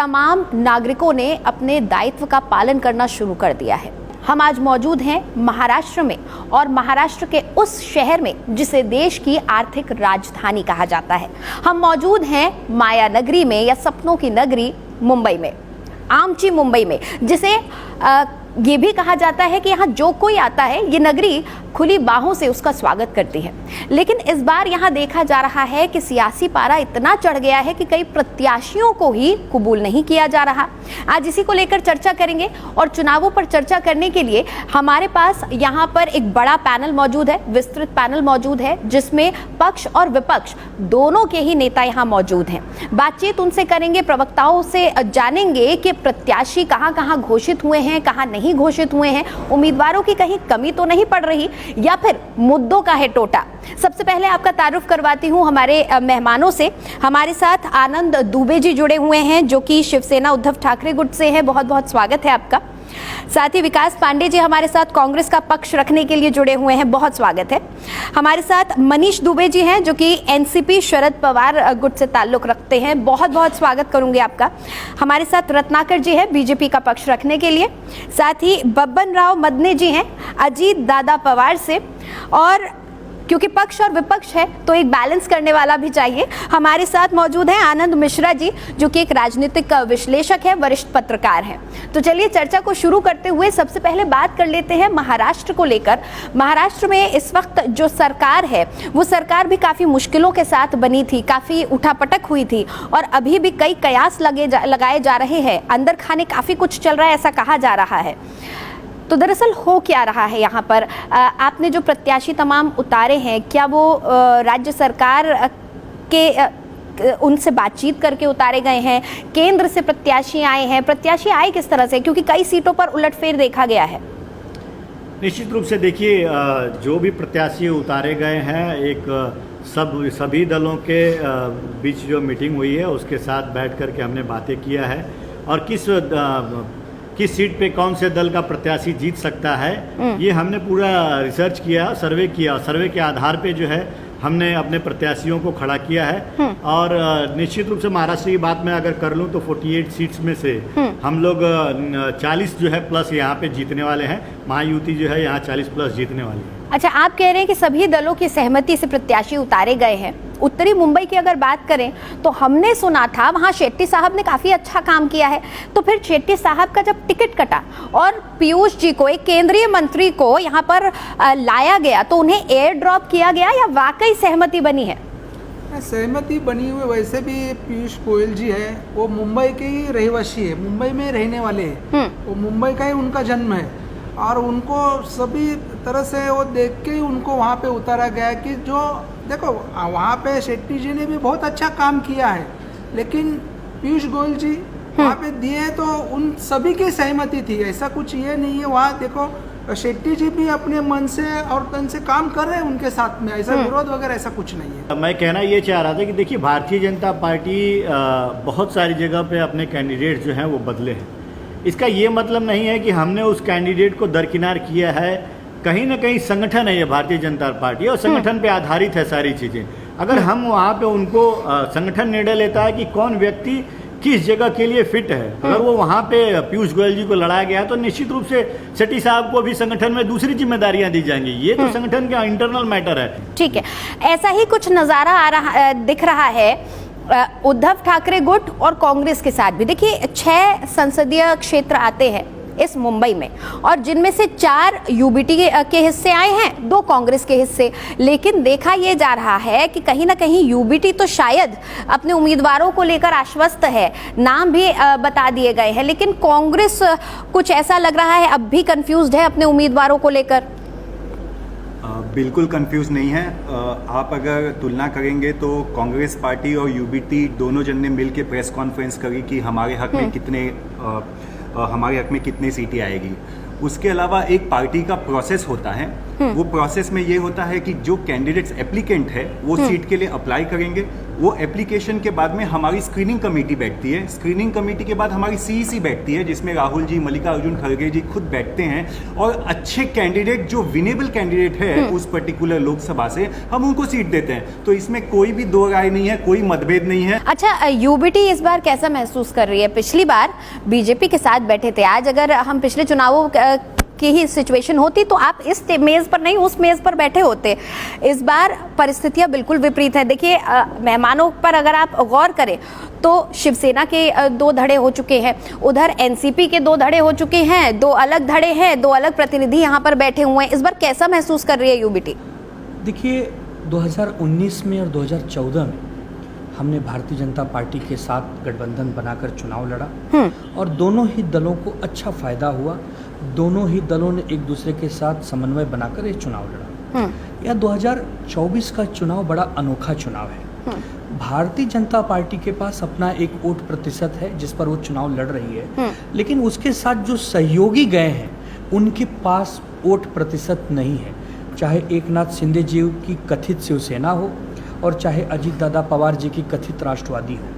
तमाम नागरिकों ने अपने दायित्व का पालन करना शुरू कर दिया है। हम आज मौजूद हैं महाराष्ट्र में, और महाराष्ट्र के उस शहर में जिसे देश की आर्थिक राजधानी कहा जाता है। हम मौजूद हैं माया नगरी में, या सपनों की नगरी मुंबई में, आमची मुंबई में, जिसे ये भी कहा जाता है कि यहाँ जो कोई आता है ये नगरी खुली बाहों से उसका स्वागत करती है। लेकिन इस बार यहाँ देखा जा रहा है कि सियासी पारा इतना चढ़ गया है कि कई प्रत्याशियों को ही कबूल नहीं किया जा रहा। आज इसी को लेकर चर्चा करेंगे, और चुनावों पर चर्चा करने के लिए हमारे पास यहाँ पर एक बड़ा पैनल मौजूद है, विस्तृत पैनल मौजूद है, जिसमें पक्ष और विपक्ष दोनों के ही नेता यहाँ मौजूद हैं। बातचीत उनसे करेंगे, प्रवक्ताओं से जानेंगे कि प्रत्याशी कहाँ कहाँ घोषित हुए हैं, कहाँ नहीं घोषित हुए हैं, उम्मीदवारों की कहीं कमी तो नहीं पड़ रही, या फिर मुद्दों का है टोटा। सबसे पहले आपका तारुफ करवाती हूं हमारे मेहमानों से। हमारे साथ आनंद दुबे जी जुड़े हुए हैं, जो कि शिवसेना उद्धव ठाकरे गुट से हैं। बहुत बहुत स्वागत है आपका। साथ ही विकास पांडे जी हमारे साथ कांग्रेस का पक्ष रखने के लिए जुड़े हुए हैं, बहुत स्वागत है। हमारे साथ मनीष दुबे जी हैं, जो कि एनसीपी शरद पवार गुट से ताल्लुक रखते हैं, बहुत बहुत स्वागत करूंगी आपका। हमारे साथ रत्नाकर जी हैं, बीजेपी का पक्ष रखने के लिए। साथ ही बब्बन राव मदने जी हैं, अजीत दादा पवार से, और क्योंकि पक्ष और विपक्ष है तो एक बैलेंस करने वाला भी चाहिए। हमारे साथ मौजूद हैं आनंद मिश्रा जी, जो कि एक राजनीतिक विश्लेषक है, वरिष्ठ पत्रकार हैं। तो चलिए चर्चा को शुरू करते हुए सबसे पहले बात कर लेते हैं महाराष्ट्र को लेकर। महाराष्ट्र में इस वक्त जो सरकार है वो सरकार भी काफ़ी मुश्किलों के साथ बनी थी, काफ़ी उठापटक हुई थी, और अभी भी कई कयास लगाए जा रहे हैं। अंदर खाने काफ़ी कुछ चल रहा है, ऐसा कहा जा रहा है। तो दरअसल हो क्या रहा है यहाँ पर? आपने जो प्रत्याशी तमाम उतारे हैं, क्या वो राज्य सरकार के उनसे बातचीत करके उतारे गए हैं? केंद्र से प्रत्याशी आए हैं? प्रत्याशी आए किस तरह से, क्योंकि कई सीटों पर उलटफेर देखा गया है। निश्चित रूप से देखिए, जो भी प्रत्याशी उतारे गए हैं, एक सभी दलों के बीच जो मीटिंग हुई है उसके साथ बैठ कर के हमने बातें किया है, और किस सीट पे कौन से दल का प्रत्याशी जीत सकता है ये हमने पूरा रिसर्च किया, सर्वे किया। सर्वे के आधार पे जो है हमने अपने प्रत्याशियों को खड़ा किया है। और निश्चित रूप से महाराष्ट्र की बात मैं अगर कर लूँ तो 48 सीट्स में से हम लोग 40 जो है प्लस यहाँ पे जीतने वाले हैं। महायुति जो है यहाँ 40 प्लस जीतने वाली है। अच्छा, आप कह रहे हैं कि सभी दलों की सहमति से प्रत्याशी उतारे गए हैं। उत्तरी मुंबई की अगर बात करें तो हमने सुना था वहाँ शेट्टी साहब ने काफ़ी अच्छा काम किया है। तो फिर शेट्टी साहब का जब टिकट कटा और पीयूष जी को, एक केंद्रीय मंत्री को यहाँ पर लाया गया, तो उन्हें एयर ड्रॉप किया गया, या वाकई सहमति बनी है? सहमति बनी हुई। वैसे भी पीयूष गोयल जी है वो मुंबई के ही रहवासी है, मुंबई में रहने वाले हैं, वो मुंबई का ही उनका जन्म है, और उनको सभी तरह से वो देख के ही उनको वहाँ पे उतारा गया कि जो देखो वहाँ पे शेट्टी जी ने भी बहुत अच्छा काम किया है, लेकिन पीयूष गोयल जी वहाँ पे दिए तो उन सभी की सहमति थी। ऐसा कुछ ये नहीं है, वहाँ देखो शेट्टी जी भी अपने मन से और तन से काम कर रहे हैं उनके साथ में, ऐसा विरोध वगैरह ऐसा कुछ नहीं है। मैं कहना ये चाह रहा था कि देखिए, भारतीय जनता पार्टी बहुत सारी जगह पे अपने कैंडिडेट जो हैं वो बदले हैं। इसका ये मतलब नहीं है कि हमने उस कैंडिडेट को दरकिनार किया है। कहीं ना कहीं संगठन है ये भारतीय जनता पार्टी, और संगठन पे आधारित है सारी चीज़ें। अगर हम वहाँ पे उनको संगठन निर्णय लेता है कि कौन व्यक्ति किस जगह के लिए फिट है, अगर वो वहाँ पे पीयूष गोयल जी को लड़ाया गया तो निश्चित रूप से शेट्टी साहब को भी संगठन में दूसरी जिम्मेदारियां दी जाएंगी। ये तो संगठन का इंटरनल मैटर है। ठीक है, ऐसा ही कुछ नज़ारा दिख रहा है उद्धव ठाकरे गुट और कांग्रेस के साथ भी। देखिए, 6 संसदीय क्षेत्र आते हैं इस मुंबई में, और जिनमें से 4 यूबीटी के हिस्से आए हैं, 2 कांग्रेस के हिस्से। लेकिन देखा यह जा रहा है कि कहीं ना कहीं यूबीटी तो शायद अपने उम्मीदवारों को लेकर आश्वस्त है, नाम भी बता दिए गए हैं, लेकिन कांग्रेस कुछ ऐसा लग रहा है अब भी कंफ्यूज्ड है अपने उम्मीदवारों को लेकर। बिल्कुल कंफ्यूज नहीं है। आप अगर तुलना करेंगे तो कांग्रेस पार्टी और यूबीटी दोनों जन ने मिल के प्रेस कॉन्फ्रेंस करी कि हमारे हक में कितने सीटें आएगी। उसके अलावा एक पार्टी का प्रोसेस होता है, वो प्रोसेस में ये होता है कि जो कैंडिडेट्स एप्लीकेंट है वो सीट के लिए अप्लाई करेंगे, वो एप्लीकेशन के बाद में हमारी स्क्रीनिंग कमेटी बैठती है, स्क्रीनिंग कमेटी के बाद हमारी सीईसी बैठती है, जिसमें राहुल जी, मल्लिकार्जुन खड़गे जी खुद बैठते हैं और अच्छे कैंडिडेट जो विनेबल कैंडिडेट है उस पर्टिकुलर लोकसभा से हम उनको सीट देते हैं। तो इसमें कोई भी दो राय नहीं है, कोई मतभेद नहीं है। अच्छा, यूबीटी इस बार कैसा महसूस कर रही है? पिछली बार बीजेपी के साथ बैठे थे, आज अगर हम पिछले चुनावों की ही सिचुएशन होती तो आप इस मेज पर नहीं उस मेज पर बैठे होते। इस बार परिस्थितियां बिल्कुल विपरीत है। देखिए, मेहमानों पर अगर आप गौर करें तो शिवसेना के 2 धड़े हो चुके हैं, उधर एनसीपी के 2 धड़े हो चुके हैं, 2 अलग धड़े हैं, 2 अलग प्रतिनिधि यहाँ पर बैठे हुए हैं। इस बार कैसा महसूस कर रही है यूबीटी? देखिए, 2019 में और 2014 में हमने भारतीय जनता पार्टी के साथ गठबंधन बनाकर चुनाव लड़ा और दोनों ही दलों को अच्छा फायदा हुआ। दोनों ही दलों ने एक दूसरे के साथ समन्वय बनाकर ये चुनाव लड़ा। यह 2024 का चुनाव बड़ा अनोखा चुनाव है। भारतीय जनता पार्टी के पास अपना एक वोट प्रतिशत है जिस पर वो चुनाव लड़ रही है, लेकिन उसके साथ जो सहयोगी गए हैं उनके पास वोट प्रतिशत नहीं है। चाहे एकनाथ शिंदे जी की कथित शिवसेना हो और चाहे अजीत दादा पवार जी की कथित राष्ट्रवादी हो।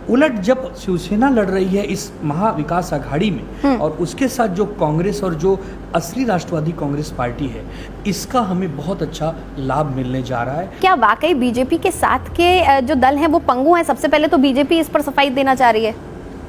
उलट जब शिवसेना लड़ रही है इस महाविकास आघाड़ी में और उसके साथ जो कांग्रेस और जो असली राष्ट्रवादी कांग्रेस पार्टी है, इसका हमें बहुत अच्छा लाभ मिलने जा रहा है। क्या वाकई बीजेपी के साथ के जो दल हैं वो पंगु हैं? सबसे पहले तो बीजेपी इस पर सफाई देना चाह रही है।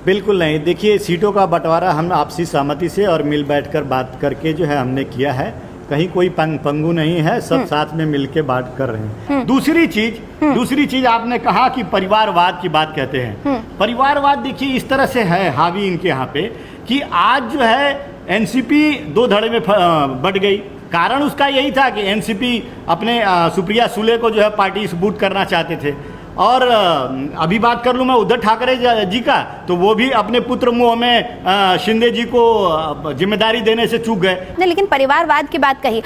बिल्कुल नहीं। देखिए, सीटों का बंटवारा हम आपसी सहमति से और मिल बैठकर बात करके जो है हमने किया है। कहीं कोई पंगु नहीं है, सब साथ में मिलके बात कर रहे हैं। दूसरी चीज आपने कहा कि परिवारवाद की बात कहते हैं। परिवारवाद देखिए इस तरह से है हावी इनके यहाँ पे कि आज जो है एनसीपी 2 धड़े में बट गई। कारण उसका यही था कि एनसीपी अपने सुप्रिया सुले को जो है पार्टी से बूट करना चाहते थे। और अभी बात कर लूँ मैं उद्धव ठाकरे जी का, तो वो भी अपने पुत्र मुँह में शिंदे जी को जिम्मेदारी देने से चूक गए। नहीं, लेकिन परिवारवाद की बात कही।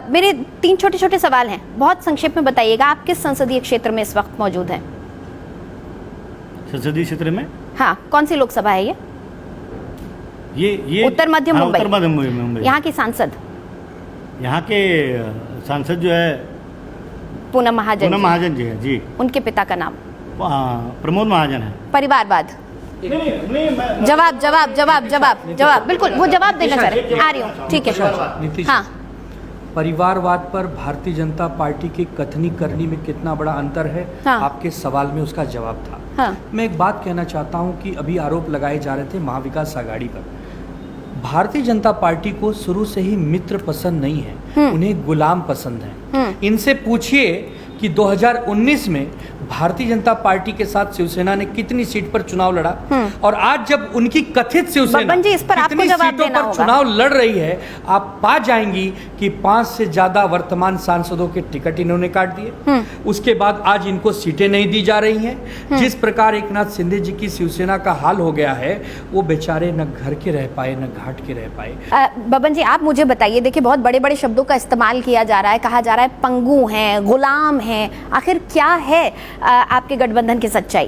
मेरे 3 छोटे छोटे सवाल हैं, बहुत संक्षेप में बताइएगा। आप किस संसदीय क्षेत्र में इस वक्त मौजूद हैं? संसदीय क्षेत्र में? हाँ, कौन सी लोकसभा है ये उत्तर मध्य मुंबई। उत्तर मध्य मुंबई। यहाँ की सांसद? यहाँ के सांसद जो है पूनम महाजन जी है जी। उनके पिता का नाम? प्रमोद महाजन है। परिवारवाद? जवाब बिल्कुल, वो जवाब देना चाह रहे। आ रही हूँ, ठीक है। हाँ, परिवारवाद पर भारतीय जनता पार्टी की कथनी करनी में कितना बड़ा अंतर है, हाँ। आपके सवाल में उसका जवाब था। हाँ। मैं एक बात कहना चाहता हूं कि अभी आरोप लगाए जा रहे थे महाविकास आघाड़ी पर। भारतीय जनता पार्टी को शुरू से ही मित्र पसंद नहीं है, उन्हें गुलाम पसंद है। इनसे पूछिए कि 2019 में भारतीय जनता पार्टी के साथ शिवसेना ने कितनी सीट पर चुनाव लड़ा और आज जब उनकी कथित शिवसेना जी, इस पर आपको कितनी जवाब सीटों देना पर होगा। चुनाव लड़ रही है, आप पा जाएंगी कि 5 से ज्यादा वर्तमान सांसदों के टिकट इन्होंने काट दिए। उसके बाद आज इनको सीटें नहीं दी जा रही हैं। जिस प्रकार एकनाथ शिंदे जी की शिवसेना का हाल हो गया है, वो बेचारे न घर के रह पाए न घाट के रह पाए। बबन जी, आप मुझे बताइए, देखिए बहुत बड़े बड़े शब्दों का इस्तेमाल किया जा रहा है, कहा जा रहा है पंगु हैं, गुलाम हैं। आखिर क्या है आपके गठबंधन की सच्चाई?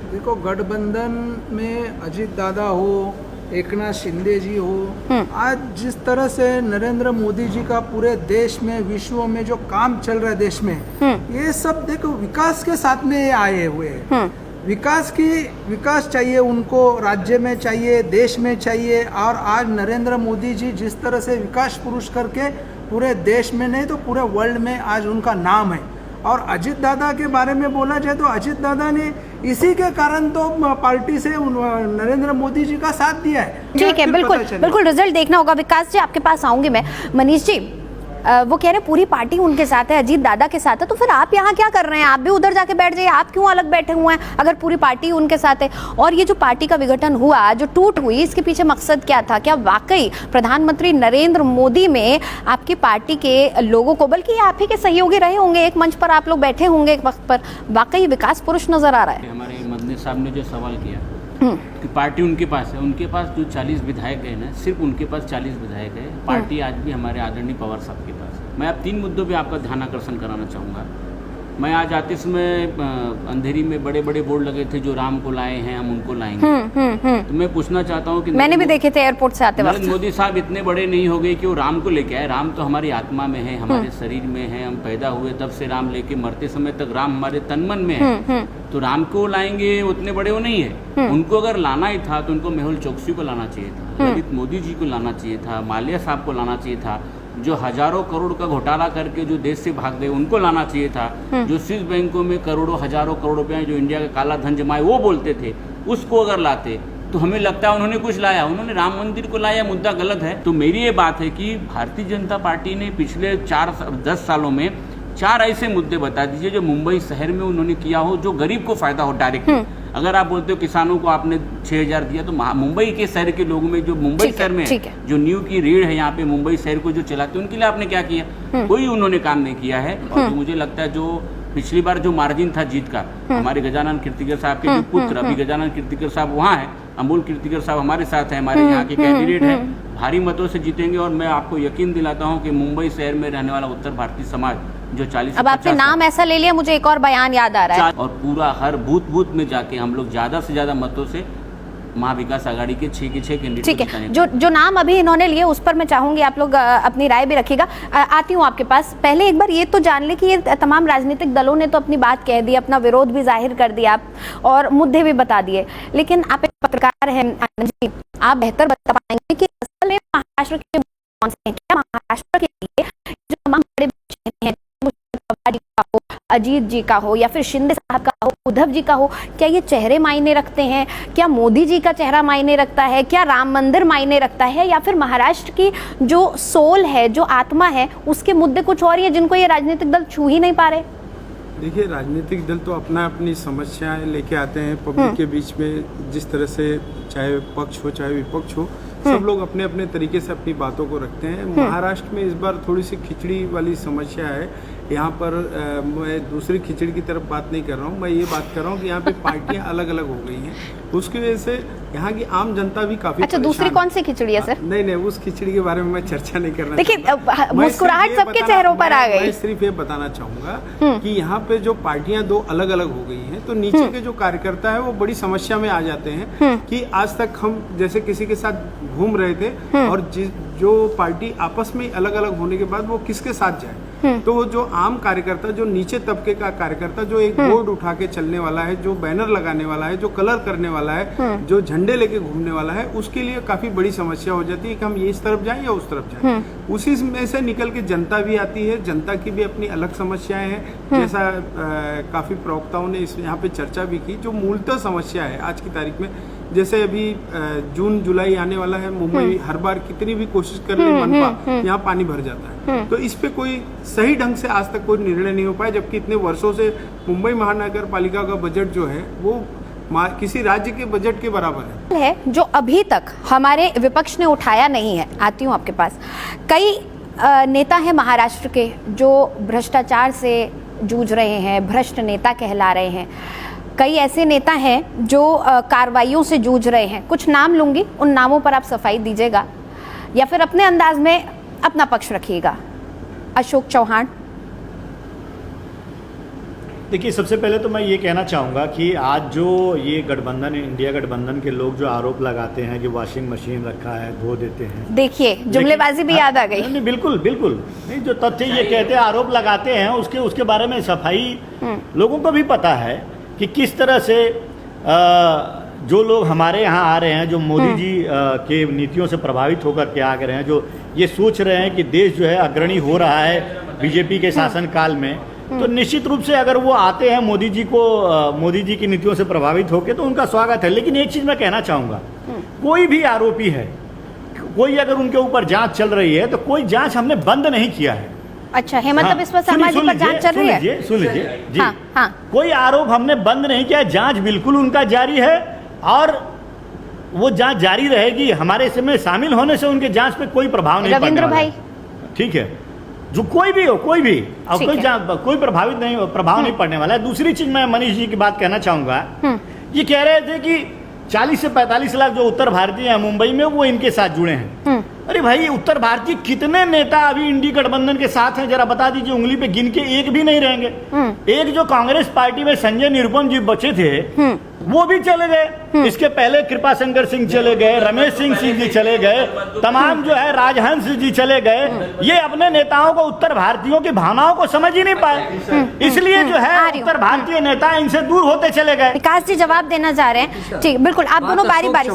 देखो, गठबंधन में अजीत दादा हो, एकनाथ शिंदे जी हो, आज जिस तरह से नरेंद्र मोदी जी का पूरे देश में, विश्व में जो काम चल रहा है देश में, ये सब देखो विकास के साथ में आए हुए हैं। विकास चाहिए उनको, राज्य में चाहिए, देश में चाहिए। और आज नरेंद्र मोदी जी जिस तरह से विकास पुरुष करके पूरे देश में नहीं तो पूरे वर्ल्ड में आज उनका नाम है। और अजीत दादा के बारे में बोला जाए तो अजीत दादा ने इसी के कारण तो पार्टी से नरेंद्र मोदी जी का साथ दिया है। ठीक है, बिल्कुल रिजल्ट देखना होगा। विकास जी, आपके पास आऊंगी मैं। मनीष जी, वो कह रहे पूरी पार्टी उनके साथ है, अजीत दादा के साथ है, तो फिर आप यहाँ क्या कर रहे हैं? आप भी उधर जाके बैठ जाइए, आप क्यों अलग बैठे हुए हैं अगर पूरी पार्टी उनके साथ है? और ये जो पार्टी का विघटन हुआ, जो टूट हुई, इसके पीछे मकसद क्या था? क्या वाकई प्रधानमंत्री नरेंद्र मोदी में आपकी पार्टी के लोगों को, बल्कि आप ही के सहयोगी रहे होंगे, एक मंच पर आप लोग बैठे होंगे एक वक्त पर, वाकई विकास पुरुष नजर आ रहा है? हमारे मदनी साहब ने जो सवाल किया कि पार्टी उनके पास है, उनके पास जो 40 विधायक है ना, सिर्फ उनके पास 40 विधायक है। पार्टी आज भी हमारे आदरणीय पवार साहब के पास है। मैं अब 3 मुद्दों पे आपका ध्यान आकर्षण कराना चाहूँगा। मैं आज आते समय अंधेरी में बड़े बड़े बोर्ड लगे थे, जो राम को लाए हैं हम उनको लाएंगे। तो मैं पूछना चाहता हूँ कि मैंने भी देखे थे एयरपोर्ट से आते वक्त। नरेंद्र मोदी साहब इतने बड़े नहीं हो गए कि वो राम को लेके आए। राम तो हमारी आत्मा में है, हमारे शरीर में है, हम पैदा हुए तब से राम लेके मरते समय तक राम हमारे तन मन में है। तो राम को लाएंगे, उतने बड़े वो नहीं है। उनको अगर लाना ही था तो उनको मेहुल चौकसी को लाना चाहिए था, ललित मोदी जी को लाना चाहिए था, माल्या साहब को लाना चाहिए था, जो हजारों करोड़ का घोटाला करके जो देश से भाग गए उनको लाना चाहिए था, जो स्विस बैंकों में करोड़ों हजारों करोड़ रुपए जो इंडिया का काला धन जमाए वो बोलते थे, उसको अगर लाते तो हमें लगता है उन्होंने कुछ लाया। उन्होंने राम मंदिर को लाया, मुद्दा गलत है। तो मेरी ये बात है कि भारतीय जनता पार्टी ने पिछले 10 सालों में 4 ऐसे मुद्दे बता दीजिए जो मुंबई शहर में उन्होंने किया हो, जो गरीब को फायदा हो डायरेक्टली। अगर आप बोलते हो किसानों को आपने 6,000 दिया, तो मुंबई के शहर के लोगों में जो मुंबई शहर में जो न्यू की रीढ़ है यहाँ पे मुंबई शहर को जो चलाते हैं, उनके लिए आपने क्या किया? कोई उन्होंने काम नहीं किया है। और मुझे लगता है जो पिछली बार जो मार्जिन था जीत का, हमारे गजानन कीर्तिकर साहब के जो पुत्र अभी गजानन कीर्तिकर साहब वहाँ है, अमोल कीर्तिकर साहब हमारे साथ हैं, हमारे यहाँ के कैंडिडेट हैं, भारी मतों से जीतेंगे। और मैं आपको यकीन दिलाता हूँ कि मुंबई शहर में रहने वाला उत्तर भारतीय समाज जो 40 अब आपने नाम ऐसा ले लिया, मुझे एक और बयान याद आ रहा है। और पूरा हर बूथ में जाके हम लोग ज्यादा से ज्यादा मतों से महाविकास आघाड़ी के 6 के 6 कैंडिडेट। ठीक है, जो नाम अभी इन्होंने लिए उस पर मैं चाहूंगी आप लोग अपनी राय भी रखिएगा। आती हूँ आपके पास। पहले एक बार ये तो जान ले कि ये तमाम राजनीतिक दलों ने तो अपनी बात कह दी, अपना विरोध भी जाहिर कर दिया और मुद्दे भी बता दिए, लेकिन आप एक पत्रकार हैं आनंद जी, आप बेहतर बता पाएंगे कि असल में महाराष्ट्र के कौन से हैं? क्या महाराष्ट्र के लिए जो तमाम बड़े हैं, पवार जी का हो, अजीत जी का हो, या फिर शिंदे साहब का हो, उद्धव जी का हो, क्या ये चेहरे मायने रखते हैं? क्या मोदी जी का चेहरा मायने रखता है? क्या राम मंदिर मायने रखता है? या फिर महाराष्ट्र की जो सोल है, जो आत्मा है, उसके मुद्दे कुछ और ही है जिनको ये राजनीतिक दल छू ही नहीं पा रहे? देखिए, राजनीतिक दल तो अपना अपनी समस्याएं लेके आते हैं पब्लिक के बीच में। जिस तरह से चाहे पक्ष हो चाहे विपक्ष हो, सब लोग अपने अपने तरीके से अपनी बातों को रखते हैं। महाराष्ट्र में इस बार थोड़ी सी खिचड़ी वाली समस्या है। यहाँ पर मैं दूसरी खिचड़ी की तरफ बात नहीं कर रहा हूँ, मैं ये बात कर रहा हूँ कि यहाँ पे पार्टियाँ अलग अलग हो गई हैं। उसकी वजह से यहाँ की आम जनता भी काफी अच्छा, दूसरी कौन सी खिचड़ी है सर? नहीं, उस खिचड़ी के बारे में मैं चर्चा नहीं करना। देखिए, मुस्कुराहट सबके चेहरों पर आ गई। मैं सिर्फ ये बताना चाहूंगा कि यहाँ पे जो पार्टियां 2 अलग अलग हो गई हैं, तो नीचे के जो कार्यकर्ता है वो बड़ी समस्या में आ जाते हैं कि आज तक हम जैसे किसी के साथ घूम रहे थे और जो पार्टी आपस में अलग अलग होने के बाद वो किसके साथ जाए, तो वो जो आम कार्यकर्ता, जो नीचे तबके का कार्यकर्ता, जो एक बोर्ड उठा के चलने वाला है, जो बैनर लगाने वाला है, जो कलर करने वाला है, जो झंडे लेके घूमने वाला है, उसके लिए काफी बड़ी समस्या हो जाती है कि हम ये इस तरफ जाएं या उस तरफ जाएं। उसी में से निकल के जनता भी आती है। जनता की भी अपनी अलग समस्याएं हैं, जैसा काफी प्रवक्ताओं ने इस यहाँ पे चर्चा भी की। जो मूलतः समस्या है आज की तारीख में, जैसे अभी जून जुलाई आने वाला है, मुंबई हर बार कितनी भी कोशिश कर ले मनपा, यहाँ पानी भर जाता है। तो इस पे कोई सही ढंग से आज तक कोई निर्णय नहीं हो पाया, जबकि इतने वर्षों से मुंबई महानगर पालिका का बजट जो है वो किसी राज्य के बजट के बराबर है, जो अभी तक हमारे विपक्ष ने उठाया नहीं है। आती हूँ आपके पास। कई नेता हैं महाराष्ट्र के जो भ्रष्टाचार से जूझ रहे हैं, भ्रष्ट नेता कहला रहे हैं। कई ऐसे नेता हैं जो कार्रवाइयों से जूझ रहे हैं। कुछ नाम लूंगी, उन नामों पर आप सफाई दीजिएगा या फिर अपने अंदाज में अपना पक्ष रखिएगा। अशोक चौहान। देखिए, सबसे पहले तो मैं ये कहना चाहूँगा कि आज जो ये गठबंधन, इंडिया गठबंधन के लोग जो आरोप लगाते हैं कि वॉशिंग मशीन रखा है, धो देते हैं, देखिए जुमलेबाजी भी याद आ गई। नहीं, बिल्कुल नहीं, जो तथ्य ये कहते हैं, आरोप लगाते हैं, उसके बारे में सफाई लोगों को भी पता है कि किस तरह से जो लोग हमारे यहाँ आ रहे हैं, जो मोदी जी के नीतियों से प्रभावित होकर के आ गए हैं, जो ये सोच रहे हैं कि देश जो है अग्रणी हो रहा है बीजेपी के शासनकाल में, तो निश्चित रूप से अगर वो आते हैं मोदी जी की नीतियों से प्रभावित होकर, तो उनका स्वागत है। लेकिन एक चीज़ मैं कहना चाहूँगा, कोई भी आरोपी है, कोई अगर उनके ऊपर जांच चल रही है, तो कोई जांच हमने बंद नहीं किया है। अच्छा है, मतलब इस पर समाज पर जांच चल रही है। सुन लीजिए जी। हाँ। कोई आरोप हमने बंद नहीं किया, जांच बिल्कुल उनका जारी है और वो जांच जारी रहेगी। हमारे इसमें शामिल होने से उनके जांच पे कोई प्रभाव नहीं पड़ने वाला है। ठीक है, जो कोई भी हो, कोई भी, अब कोई प्रभाव नहीं पड़ने वाला है। दूसरी चीज, मैं मनीष जी की बात कहना चाहूंगा। ये कह रहे थे कि 40 से 45 लाख जो उत्तर भारतीय हैं मुंबई में, वो इनके साथ जुड़े हैं। अरे भाई, उत्तर भारतीय कितने नेता अभी इंडी गठबंधन के साथ हैं, जरा बता दीजिए, उंगली पे गिन के एक भी नहीं रहेंगे। एक जो कांग्रेस पार्टी में संजय निरुपम जी बचे थे वो भी चले गए, इसके पहले कृपा शंकर सिंह चले गए, रमेश सिंह जी चले गए, तमाम जो है राजहंस जी चले गए। ये अपने नेताओं को, उत्तर भारतीयों की भावनाओं को समझ ही नहीं पाए, इसलिए जो है उत्तर भारतीय नेता इनसे दूर होते चले गए। विकास जी जवाब देना चाह रहे हैं, ठीक, बिल्कुल, आप दोनों बारी बारी।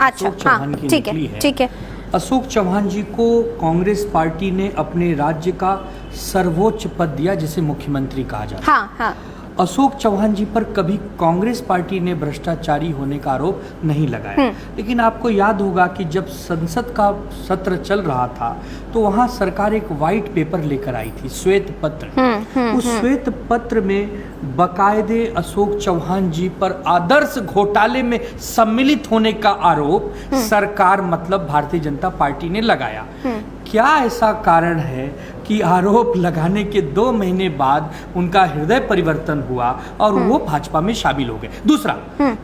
अच्छा, हाँ, ठीक है, ठीक है। अशोक चौहान जी को कांग्रेस पार्टी ने अपने राज्य का सर्वोच्च पद दिया, जिसे मुख्यमंत्री कहा जाता है। हाँ, हाँ। अशोक चौहान जी पर कभी कांग्रेस पार्टी ने भ्रष्टाचारी होने का आरोप नहीं लगाया, लेकिन आपको याद होगा कि जब संसद का सत्र चल रहा था तो वहां सरकार एक व्हाइट पेपर लेकर आई थी, श्वेत पत्र। उस श्वेत पत्र में बकायदे अशोक चौहान जी पर आदर्श घोटाले में सम्मिलित होने का आरोप सरकार, मतलब भारतीय जनता पार्टी ने लगाया। क्या ऐसा कारण है कि आरोप लगाने के 2 महीने बाद उनका हृदय परिवर्तन हुआ और वो भाजपा में शामिल हो गए? दूसरा,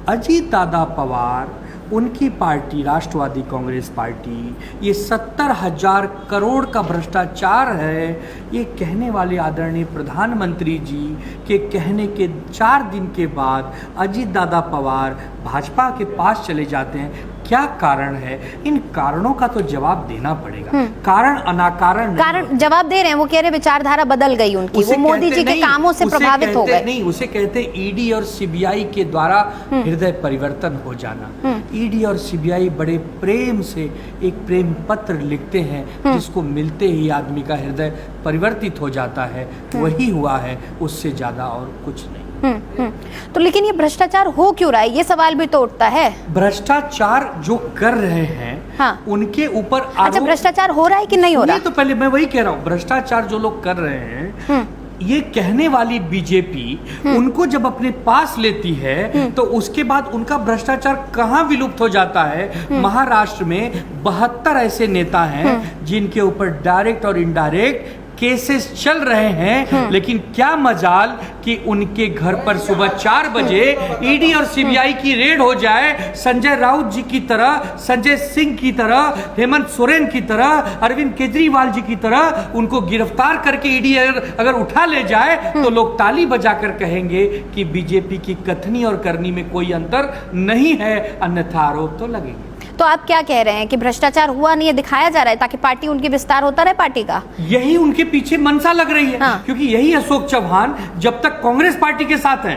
अजीत दादा पवार, उनकी पार्टी राष्ट्रवादी कांग्रेस पार्टी, ये 70,000 करोड़ का भ्रष्टाचार है, ये कहने वाले आदरणीय प्रधानमंत्री जी के कहने के 4 दिन के बाद अजीत दादा पवार भाजपा के पास चले जाते हैं। क्या कारण है? इन कारणों का तो जवाब देना पड़ेगा। कारण अनाकारण कारण जवाब दे रहे हैं, वो कह रहे विचारधारा बदल गई उनकी, वो मोदी जी के कामों से प्रभावित हो गए। नहीं, उसे कहते ईडी और सीबीआई के द्वारा हृदय परिवर्तन हो जाना। ईडी और सीबीआई बड़े प्रेम से एक प्रेम पत्र लिखते हैं, जिसको मिलते ही आदमी का हृदय परिवर्तित हो जाता है। वही हुआ है, उससे ज्यादा और कुछ नहीं। तो लेकिन ये भ्रष्टाचार हो क्यों रहा है, ये सवाल भी तो उठता है। भ्रष्टाचार जो कर रहे हैं, हाँ, उनके ऊपर अच्छा, भ्रष्टाचार हो रहा है कि नहीं हो रहा? तो पहले मैं वही कह रहा हूँ, भ्रष्टाचार जो लोग कर रहे हैं, ये कहने वाली बीजेपी उनको जब अपने पास लेती है तो उसके बाद उनका भ्रष्टाचार कहाँ विलुप्त हो जाता है। महाराष्ट्र में 72 ऐसे नेता हैं जिनके ऊपर डायरेक्ट और इनडायरेक्ट केसेस चल रहे हैं, लेकिन क्या मजाल कि उनके घर पर सुबह 4 बजे ईडी और सीबीआई की रेड हो जाए। संजय राउत जी की तरह, संजय सिंह की तरह, हेमंत सोरेन की तरह, अरविंद केजरीवाल जी की तरह उनको गिरफ्तार करके ईडी अगर उठा ले जाए तो लोग ताली बजाकर कहेंगे कि बीजेपी की कथनी और करनी में कोई अंतर नहीं है, अन्यथा आरोप तो लगेंगे। तो आप क्या कह रहे हैं कि भ्रष्टाचार हुआ नहीं है, दिखाया जा रहा है ताकि पार्टी उनकी विस्तार होता रहे पार्टी का? यही उनके पीछे मनसा लग रही है। हाँ। क्योंकि यही अशोक चौहान जब तक कांग्रेस पार्टी के साथ हैं,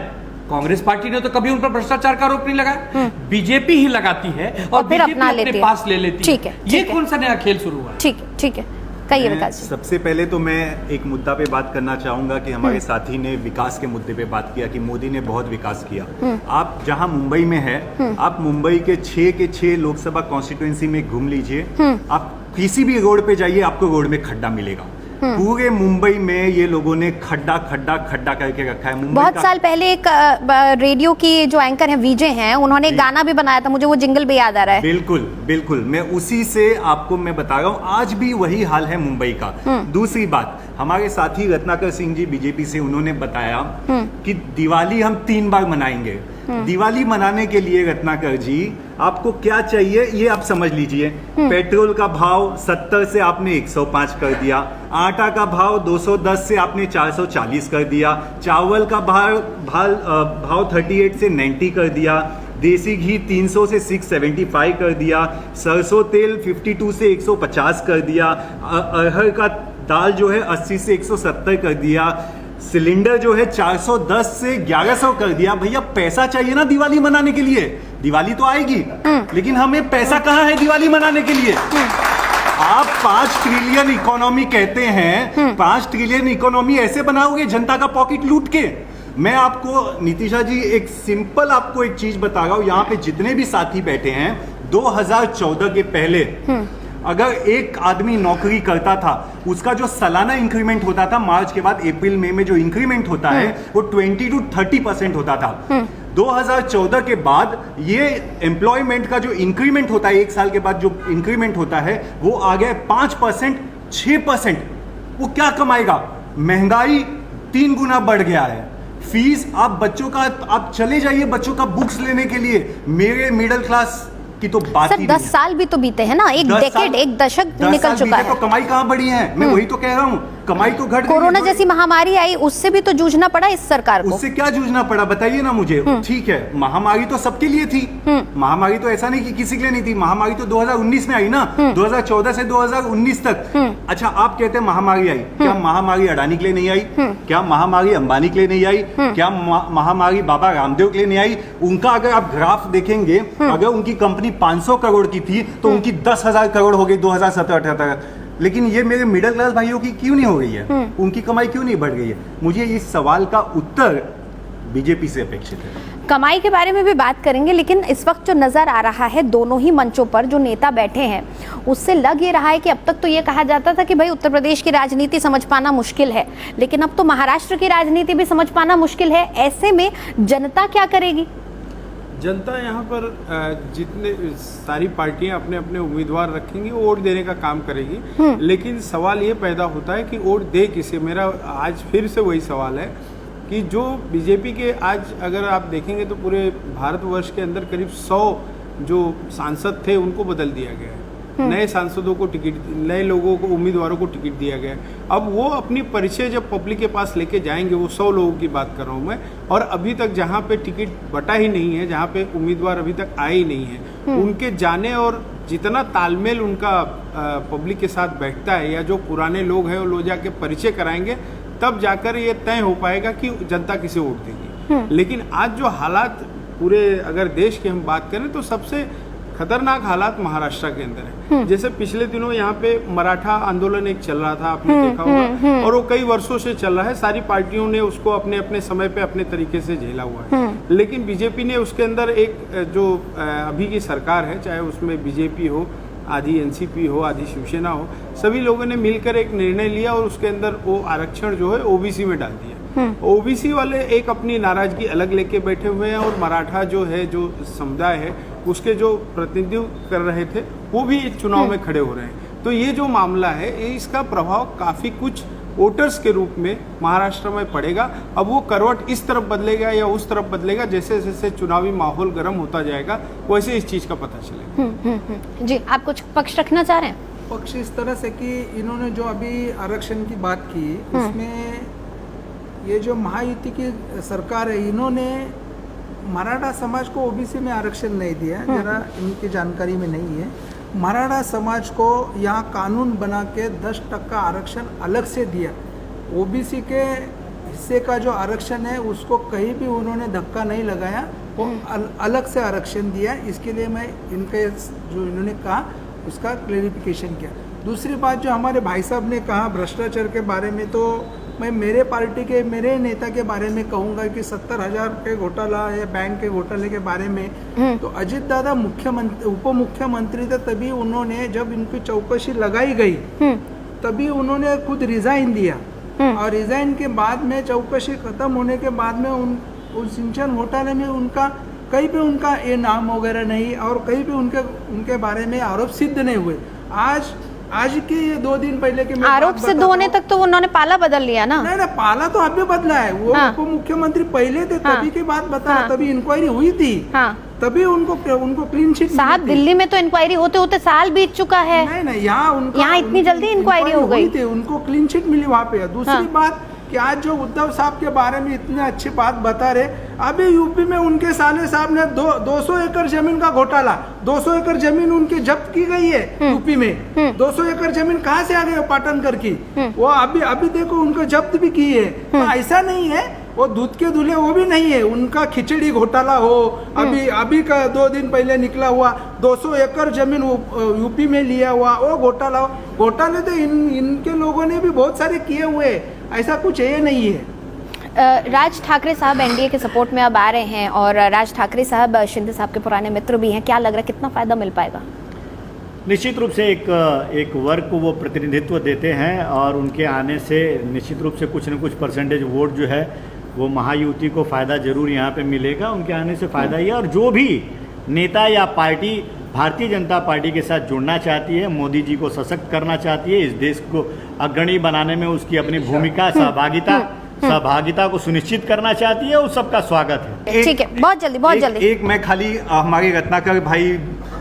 कांग्रेस पार्टी ने तो कभी उन पर भ्रष्टाचार का आरोप नहीं लगाया, बीजेपी ही लगाती है और फिर अपना अपने पास ले लेती है। ठीक है, ये कौन सा नया खेल शुरू हुआ? ठीक है, ठीक है, कहिए विकास जी। सबसे पहले तो मैं एक मुद्दा पे बात करना चाहूंगा कि हमारे साथी ने विकास के मुद्दे पे बात किया कि मोदी ने बहुत विकास किया। आप जहां मुंबई में है, आप मुंबई के 6 के 6 लोकसभा कॉन्स्टिट्यूएंसी में घूम लीजिए, आप किसी भी रोड पे जाइए, आपको रोड में खड्डा मिलेगा। पूरे मुंबई में ये लोगों ने खड्डा खड्डा खड्डा करके रखा है। मुंबई बहुत साल पहले एक रेडियो की जो एंकर हैं विजय हैं, उन्होंने गाना भी बनाया था, मुझे वो जिंगल भी याद आ रहा है। बिल्कुल बिल्कुल, मैं उसी से आपको मैं बता रहा हूँ, आज भी वही हाल है मुंबई का। दूसरी बात, हमारे साथी रत्नाकर सिंह जी बीजेपी से, उन्होंने बताया कि दिवाली हम 3 बार मनाएंगे। दिवाली मनाने के लिए रत्नाकर जी आपको क्या चाहिए ये आप समझ लीजिए। पेट्रोल का भाव 70 से आपने 105 कर दिया, आटा का भाव 210 से आपने 440 कर दिया, चावल का भाव 38 से 90 कर दिया, देसी घी 300 से 675 कर दिया, सरसों तेल 52 से 150 कर दिया, अरहर का दाल जो है 80 से 170 कर दिया, सिलेंडर जो है 410 से 1100 कर दिया। भैया पैसा चाहिए ना दिवाली मनाने के लिए, दिवाली तो आएगी लेकिन हमें पैसा कहाँ है दिवाली मनाने के लिए? आप 5 ट्रिलियन इकोनॉमी कहते हैं, 5 ट्रिलियन इकोनॉमी ऐसे बनाओगे जनता का पॉकेट लूट के? मैं आपको नितिशा जी एक सिंपल आपको एक चीज बता रहा हूं, यहाँ पे जितने भी साथी बैठे हैं, 2014 के पहले अगर एक आदमी नौकरी करता था, उसका जो सालाना इंक्रीमेंट होता था, मार्च के बाद अप्रैल मई में जो इंक्रीमेंट होता है वो 20 to 30% होता था। 2014 के बाद ये एम्प्लॉयमेंट का जो इंक्रीमेंट होता है, 1 साल के बाद जो इंक्रीमेंट होता है वो आ गया 5%, 6%। वो क्या कमाएगा? महंगाई 3 गुना बढ़ गया है। फीस आप बच्चों का, आप चले जाइए बच्चों का बुक्स लेने के लिए, मेरे मिडिल क्लास की तो बात सर ही 10 नहीं है। साल भी तो बीते हैं ना, एक 10 डेकेड, साल- एक दशक 10 निकल साल चुका बीते है। तो कमाई कहाँ बढ़ी है, मैं वही तो कह रहा हूँ, कमाई तो घट गई है। कोरोना जैसी महामारी आई, उससे भी तो जूझना पड़ा इस सरकार को। उससे क्या जूझना पड़ा बताइए ना मुझे। ठीक है, महामारी तो सबके लिए थी, महामारी तो ऐसा नहीं कि किसी के लिए नहीं थी, महामारी तो 2019 में आई ना, 2014 से 2019 तक। अच्छा, आप कहते हैं महामारी आई, क्या महामारी अडानी के लिए नहीं आई? क्या महामारी अंबानी के लिए नहीं आई? क्या महामारी बाबा रामदेव के लिए नहीं आई? उनका अगर आप ग्राफ देखेंगे, अगर उनकी कंपनी 500 करोड़ की थी तो उनकी 10,000 करोड़ हो गई 2017-18 तक। लेकिन ये मेरे मिडिल क्लास भाइयों की क्यों नहीं हो गई है? उनकी कमाई क्यों नहीं बढ़ गई है? मुझे इस सवाल का उत्तर बीजेपी से अपेक्षित है। कमाई के बारे में भी बात करेंगे, लेकिन इस वक्त जो नजर आ रहा है दोनों ही मंचों पर जो नेता बैठे हैं, उससे लग ये रहा है कि अब तक तो ये कहा जाता था कि भाई उत्तर प्रदेश की राजनीति समझ पाना मुश्किल है, लेकिन अब तो महाराष्ट्र की राजनीति भी समझ पाना मुश्किल है। ऐसे में जनता क्या करेगी? जनता यहाँ पर जितने सारी पार्टियां अपने अपने उम्मीदवार रखेंगी, वो वोट देने का काम करेगी। लेकिन सवाल ये पैदा होता है कि वोट दे किसे। मेरा आज फिर से वही सवाल है कि जो बीजेपी के आज अगर आप देखेंगे तो पूरे भारतवर्ष के अंदर करीब 100 जो सांसद थे उनको बदल दिया गया है, नए सांसदों को टिकट, नए लोगों को, उम्मीदवारों को टिकट दिया गया है। अब वो अपनी परिचय जब पब्लिक के पास लेके जाएंगे, वो 100 लोगों की बात कर रहा हूँ मैं, और अभी तक जहाँ पे टिकट बटा ही नहीं है, जहाँ पे उम्मीदवार अभी तक आए ही नहीं है, उनके जाने और जितना तालमेल उनका पब्लिक के साथ बैठता है, या जो पुराने लोग हैं वो लोग जाके परिचय कराएंगे, तब जाकर ये तय हो पाएगा कि जनता किसे वोट देगी। लेकिन आज जो हालात पूरे अगर देश की हम बात करें तो सबसे खतरनाक हालात महाराष्ट्र के अंदर है। जैसे पिछले दिनों यहाँ पे मराठा आंदोलन एक चल रहा था, आपने देखा होगा, और वो कई वर्षों से चल रहा है। सारी पार्टियों ने उसको अपने अपने समय पे अपने तरीके से झेला हुआ है। लेकिन बीजेपी ने उसके अंदर एक जो अभी की सरकार है, चाहे उसमें बीजेपी हो, आधी एनसीपी हो, आधी शिवसेना हो, सभी लोगों ने मिलकर एक निर्णय लिया और उसके अंदर वो आरक्षण जो है ओबीसी में डाल दिया। ओबीसी वाले एक अपनी नाराजगी अलग लेके बैठे हुए हैं, और मराठा जो है, जो समुदाय है, उसके जो प्रतिनिधित्व कर रहे थे वो भी इस चुनाव में खड़े हो रहे हैं। तो ये जो मामला है, ये इसका प्रभाव काफी कुछ वोटर्स के रूप में महाराष्ट्र में पड़ेगा। अब वो करवट इस तरफ बदलेगा या उस तरफ बदलेगा, जैसे जैसे चुनावी माहौल गर्म होता जाएगा वैसे इस चीज का पता चलेगा। जी, आप कुछ पक्ष रखना चाह रहे हैं? पक्ष इस तरह से कि इन्होंने जो अभी आरक्षण की बात की, उसमें ये जो महायुति की सरकार है, इन्होंने मराठा समाज को ओबीसी में आरक्षण नहीं दिया, जरा इनकी जानकारी में नहीं है। मराठा समाज को यहाँ कानून बना के 10% आरक्षण अलग से दिया। ओबीसी के हिस्से का जो आरक्षण है उसको कहीं भी उन्होंने धक्का नहीं लगाया, वो अलग से आरक्षण दिया। इसके लिए मैं इनके जो इन्होंने कहा उसका क्लैरिफिकेशन किया। दूसरी बात जो हमारे भाई साहब ने कहा भ्रष्टाचार के बारे में, तो मैं मेरे पार्टी के मेरे नेता के बारे में कहूँगा कि 70,000 के घोटाला या बैंक के घोटाले के बारे में, तो अजित दादा मुख्यमंत्री उप मुख्यमंत्री थे, तभी उन्होंने जब इनकी चौकसी लगाई गई तभी उन्होंने खुद रिजाइन दिया, और रिजाइन के बाद में चौकसी खत्म होने के बाद में उस सिंचन घोटाले में उनका कहीं भी उनका ये नाम वगैरह नहीं, और कहीं भी उनके बारे में आरोप सिद्ध नहीं हुए। आज के ये 2 दिन पहले के आरोप सिद्ध होने तक तो उन्होंने पाला बदल लिया ना। नहीं, पाला तो अभी बदला है। वो हाँ। उप मुख्यमंत्री पहले थे, तभी की बात बता रहा, तभी इंक्वायरी हुई थी, तभी उनको क्लीन चिट साहब, दिल्ली में तो इंक्वायरी होते होते साल बीत चुका है। नहीं, यहाँ इतनी जल्दी इंक्वायरी हो गई थी, उनको क्लीन चिट मिली वहाँ पे। दूसरी बात कि आज जो उद्धव साहब के बारे में इतनी अच्छी बात बता रहे, अभी यूपी में उनके साले साहब ने 200 एकड़ जमीन का घोटाला, 200 एकड़ जमीन उनकी जब्त की गई है यूपी में। 200 एकड़ जमीन कहाँ से आ गई पाटनकर की, वो अभी देखो उनको जब्त भी की है। तो ऐसा नहीं है वो दूध के दूल्हे वो भी नहीं है, उनका खिचड़ी घोटाला हो, अभी का 2 दिन पहले निकला हुआ 200 एकड़ जमीन यूपी में लिया हुआ वो घोटाला हो। घोटाले तो इनके लोगों ने भी बहुत सारे किए हुए, ऐसा कुछ ये नहीं है। राज ठाकरे साहब एनडीए के सपोर्ट में अब आ रहे हैं, और राज ठाकरे साहब शिंदे साहब के पुराने मित्र भी हैं। क्या लग रहा है कितना फायदा मिल पाएगा? निश्चित रूप से एक वर्ग को वो प्रतिनिधित्व देते हैं, और उनके आने से निश्चित रूप से कुछ न कुछ परसेंटेज वोट जो है वो महायुति को फ़ायदा जरूर यहाँ पे मिलेगा। उनके आने से फ़ायदा ही है, और जो भी नेता या पार्टी भारतीय जनता पार्टी के साथ जुड़ना चाहती है, मोदी जी को सशक्त करना चाहती है, इस देश को अग्रणी बनाने में उसकी अपनी भूमिका सहभागिता को सुनिश्चित करना चाहती है, उस सबका स्वागत है। ठीक है, बहुत जल्दी एक मैं खाली हमारे रत्नाकर भाई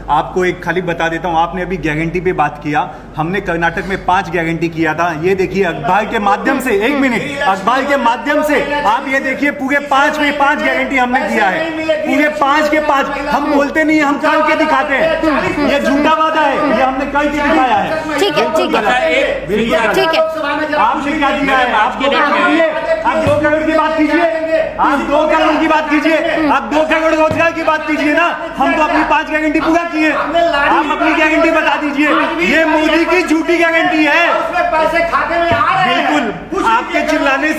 आपको एक खाली बता देता हूँ, आपने अभी गारंटी पे बात किया, हमने कर्नाटक में 5 गारंटी किया था। ये देखिए अखबार के माध्यम से, एक मिनट, अखबार के माध्यम से आप ये देखिए पूरे 5 में 5 गारंटी हमने दिया है, पूरे 5 के 5। हम बोलते नहीं, हम करके दिखाते हैं। ये झूठा वादा है, ये हमने करके दिखाया है। ठीक है, ठीक है, ठीक है। आपने क्या दिया है? आप 2 करोड़ की बात कीजिए, आप 2 करोड़ की बात कीजिए, आप 2 करोड़ रोजगार की बात कीजिए ना। हम तो अपनी 5 गारंटी पूरा किए, आप अपनी गारंटी बता दीजिए। ये मोदी की झूठी गारंटी है। बिल्कुल, आपके चिल्लाने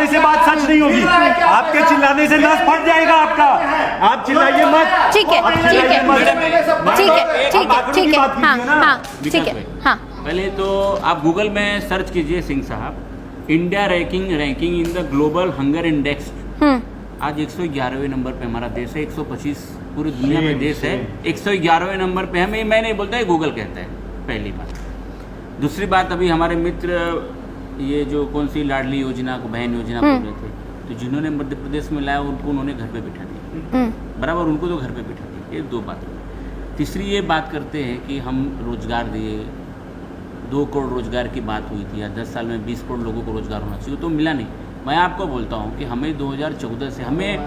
से बात सच नहीं होगी, आपके चिल्लाने से नस फट जाएगा आपका। आप चिल्लाइए मत। ठीक है, ठीक है, ठीक है, ठीक है, ठीक है। हाँ, हाँ, ठीक है, हाँ। पहले तो आप गूगल में सर्च कीजिए सिंह साहब, India ranking in the global hunger index. आज 111वें नंबर पे हमारा देश है, 125 पूरी दुनिया में देश है, 111वें नंबर पे हमें, मैं नहीं बोलता, गूगल कहता है। पहली बात। दूसरी बात, अभी हमारे मित्र ये जो कौन सी लाडली योजना को बहन योजना बोल रहे थे, तो जिन्होंने मध्य प्रदेश में लाया उनको उन्होंने घर पे बिठा दिया, बराबर, उनको तो घर पे बिठा दिया। ये 2 बात। तीसरी ये बात करते हैं कि हम रोजगार दिए, 2 करोड़ रोजगार की बात हुई थी, या 10 साल में 20 करोड़ लोगों को रोजगार होना चाहिए, तो मिला नहीं। मैं आपको बोलता हूँ कि हमें 2014 से हमें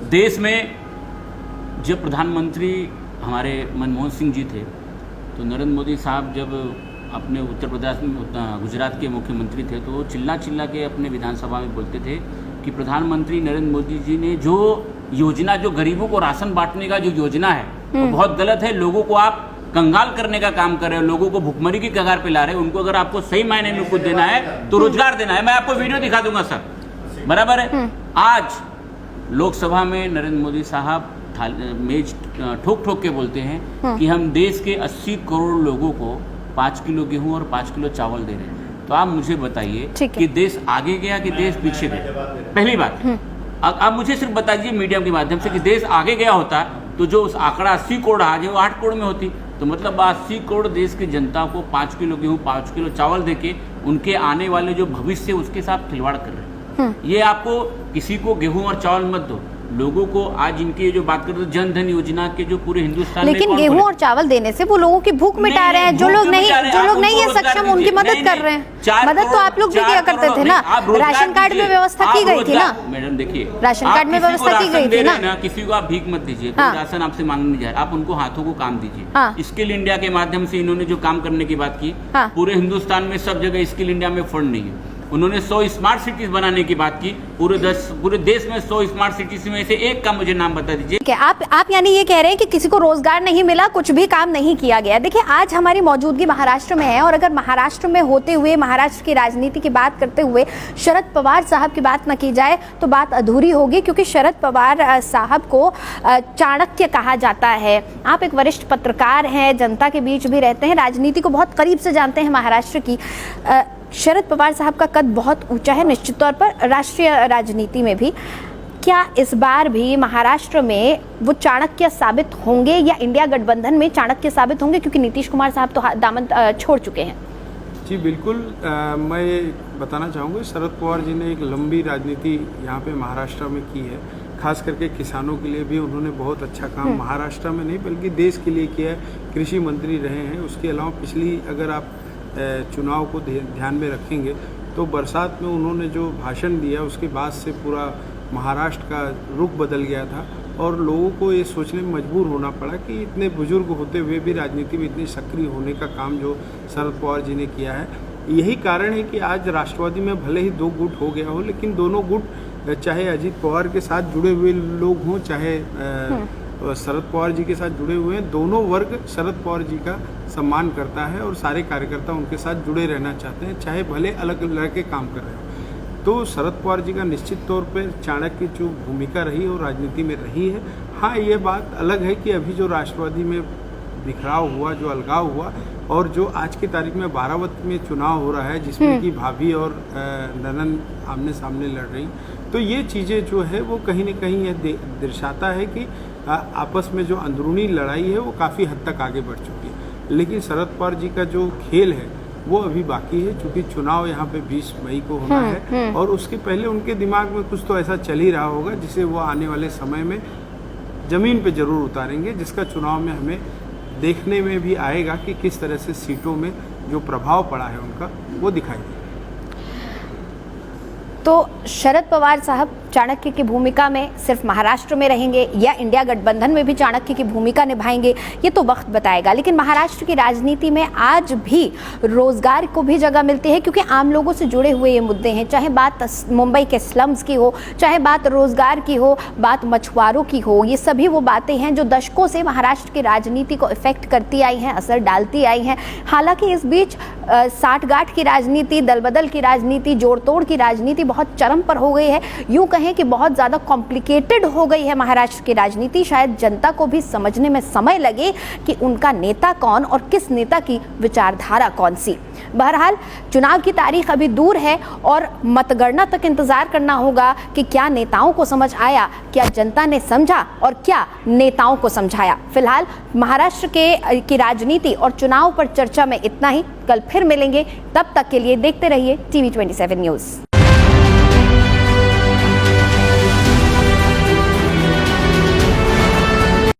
देश में जब प्रधानमंत्री हमारे मनमोहन सिंह जी थे, तो नरेंद्र मोदी साहब जब अपने उत्तर प्रदेश में गुजरात के मुख्यमंत्री थे, तो वो चिल्ला के अपने विधानसभा में बोलते थे कि प्रधानमंत्री नरेंद्र मोदी जी ने जो योजना, जो गरीबों को राशन बांटने का जो योजना है, वो बहुत गलत है। लोगों को आप कंगाल करने का काम कर रहे हो, लोगों को भुखमरी की कगार पे ला रहे हो। उनको अगर आपको सही मायने में कुछ देना है तो रोजगार देना है। मैं आपको वीडियो दिखा दूंगा सर, बराबर है। आज लोकसभा में नरेंद्र मोदी साहब मेज ठोक के बोलते हैं कि हम देश के 80 करोड़ लोगों को 5 किलो गेहूं और 5 किलो चावल दे रहे हैं। तो आप मुझे बताइए कि देश आगे गया कि देश पीछे गया? पहली बात। आप मुझे सिर्फ बताइए मीडिया के माध्यम से कि देश आगे गया होता तो जो उस आंकड़ा 80 करोड़ आज है वो 8 करोड़ में होती। तो मतलब 80 करोड़ देश की जनता को 5 किलो गेहूं 5 किलो चावल देके उनके आने वाले जो भविष्य उसके साथ खिलवाड़ कर रहे हैं। ये आपको किसी को गेहूं और चावल मत दो, लोगों को आज इनकी जो बात करते हैं जन धन योजना के जो पूरे हिंदुस्तान में, लेकिन गेहूं और चावल देने से वो लोगों की भूख मिटा रहे हैं। जो लोग नहीं है सक्षम, उनकी मदद कर रहे हैं। मदद तो आप लोग भी किया करते थे ना, राशन कार्ड में व्यवस्था की गई थी ना। मैडम देखिए, राशन कार्ड में व्यवस्था की गई थी ना। किसी को आप भीख मत दीजिए, राशन आपसे मांगने नहीं जा रहा, आप उनको हाथों को काम दीजिए। स्किल इंडिया के माध्यम से इन्होंने जो काम करने की बात की, पूरे हिंदुस्तान में सब जगह स्किल इंडिया में फंड नहीं है। उन्होंने 100 स्मार्ट सिटीज बनाने की बात की, पूरे देश में 100 स्मार्ट सिटीज में से एक का मुझे नाम बता दीजिए। ठीक है, आप यानी ये कह रहे हैं कि किसी को रोजगार नहीं मिला, कुछ भी काम नहीं किया गया। देखिए, आज हमारी मौजूदगी महाराष्ट्र में है, और अगर महाराष्ट्र में होते हुए, महाराष्ट्र की राजनीति की बात करते हुए शरद पवार साहब की बात न की जाए तो बात अधूरी होगी, क्योंकि शरद पवार साहब को चाणक्य कहा जाता है। आप एक वरिष्ठ पत्रकार हैं, जनता के बीच भी रहते हैं, राजनीति को बहुत करीब से जानते हैं महाराष्ट्र की। शरद पवार साहब का कद बहुत ऊंचा है, निश्चित तौर पर राष्ट्रीय राजनीति में भी। क्या इस बार भी महाराष्ट्र में वो चाणक्य साबित होंगे, या इंडिया गठबंधन में चाणक्य साबित होंगे, क्योंकि नीतीश कुमार साहब तो दामन छोड़ चुके हैं? जी बिल्कुल, मैं बताना चाहूँगा, शरद पवार जी ने एक लंबी राजनीति यहाँ पे महाराष्ट्र में की है। खास करके किसानों के लिए भी उन्होंने बहुत अच्छा काम महाराष्ट्र में नहीं बल्कि देश के लिए किया है। कृषि मंत्री रहे हैं। उसके अलावा पिछली अगर आप चुनाव को ध्यान में रखेंगे तो बरसात में उन्होंने जो भाषण दिया उसके बाद से पूरा महाराष्ट्र का रुख बदल गया था, और लोगों को ये सोचने में मजबूर होना पड़ा कि इतने बुजुर्ग होते हुए भी राजनीति में इतनी सक्रिय होने का काम जो शरद पवार जी ने किया है। यही कारण है कि आज राष्ट्रवादी में भले ही 2 गुट हो गया हो, लेकिन दोनों गुट, चाहे अजीत पवार के साथ जुड़े हुए लोग हों, चाहे शरद पवार जी के साथ जुड़े हुए हैं, दोनों वर्ग शरद पवार जी का सम्मान करता है और सारे कार्यकर्ता उनके साथ जुड़े रहना चाहते हैं, चाहे भले अलग अलग के काम कर रहे हो। तो शरद पवार जी का निश्चित तौर पर चाणक्य जो भूमिका रही और राजनीति में रही है। हाँ, ये बात अलग है कि अभी जो राष्ट्रवादी में बिखराव हुआ, जो अलगाव हुआ, और जो आज की तारीख में बारावती में चुनाव हो रहा है जिसमें कि भाभी और ननन आमने सामने लड़ रही, तो ये चीज़ें जो है वो कहीं न कहीं यह दर्शाता है कि आपस में जो अंदरूनी लड़ाई है वो काफ़ी हद तक आगे बढ़ चुकी है। लेकिन शरद पवार जी का जो खेल है वो अभी बाकी है, क्योंकि चुनाव यहाँ पे 20 मई को होना है, और उसके पहले उनके दिमाग में कुछ तो ऐसा चल ही रहा होगा जिसे वो आने वाले समय में जमीन पे जरूर उतारेंगे, जिसका चुनाव में हमें देखने में भी आएगा कि किस तरह से सीटों में जो प्रभाव पड़ा है उनका वो दिखाई देगा। तो शरद पवार साहब चाणक्य की भूमिका में सिर्फ महाराष्ट्र में रहेंगे या इंडिया गठबंधन में भी चाणक्य की भूमिका निभाएंगे, ये तो वक्त बताएगा। लेकिन महाराष्ट्र की राजनीति में आज भी रोजगार को भी जगह मिलती है, क्योंकि आम लोगों से जुड़े हुए ये मुद्दे हैं। चाहे बात मुंबई के स्लम्स की हो, चाहे बात रोजगार की हो, बात मछुआरों की हो, ये सभी वो बातें हैं जो दशकों से महाराष्ट्र की राजनीति को इफेक्ट करती आई हैं, असर डालती आई हैं। हालांकि इस बीच साठगांठ की राजनीति, दलबदल की राजनीति, जोड़ तोड़ की राजनीति बहुत चरम पर हो गई है। यूं कहें कि बहुत ज़्यादा कॉम्प्लिकेटेड हो गई है महाराष्ट्र की राजनीति। शायद जनता को भी समझने में समय लगे कि उनका नेता कौन और किस नेता की विचारधारा कौन सी। बहरहाल चुनाव की तारीख अभी दूर है और मतगणना तक इंतजार करना होगा कि क्या नेताओं को समझ आया, क्या जनता ने समझा और क्या नेताओं को समझाया। फिलहाल महाराष्ट्र की राजनीति और चुनाव पर चर्चा में इतना ही। कल फिर मिलेंगे, तब तक के लिए देखते रहिए TV27 न्यूज़।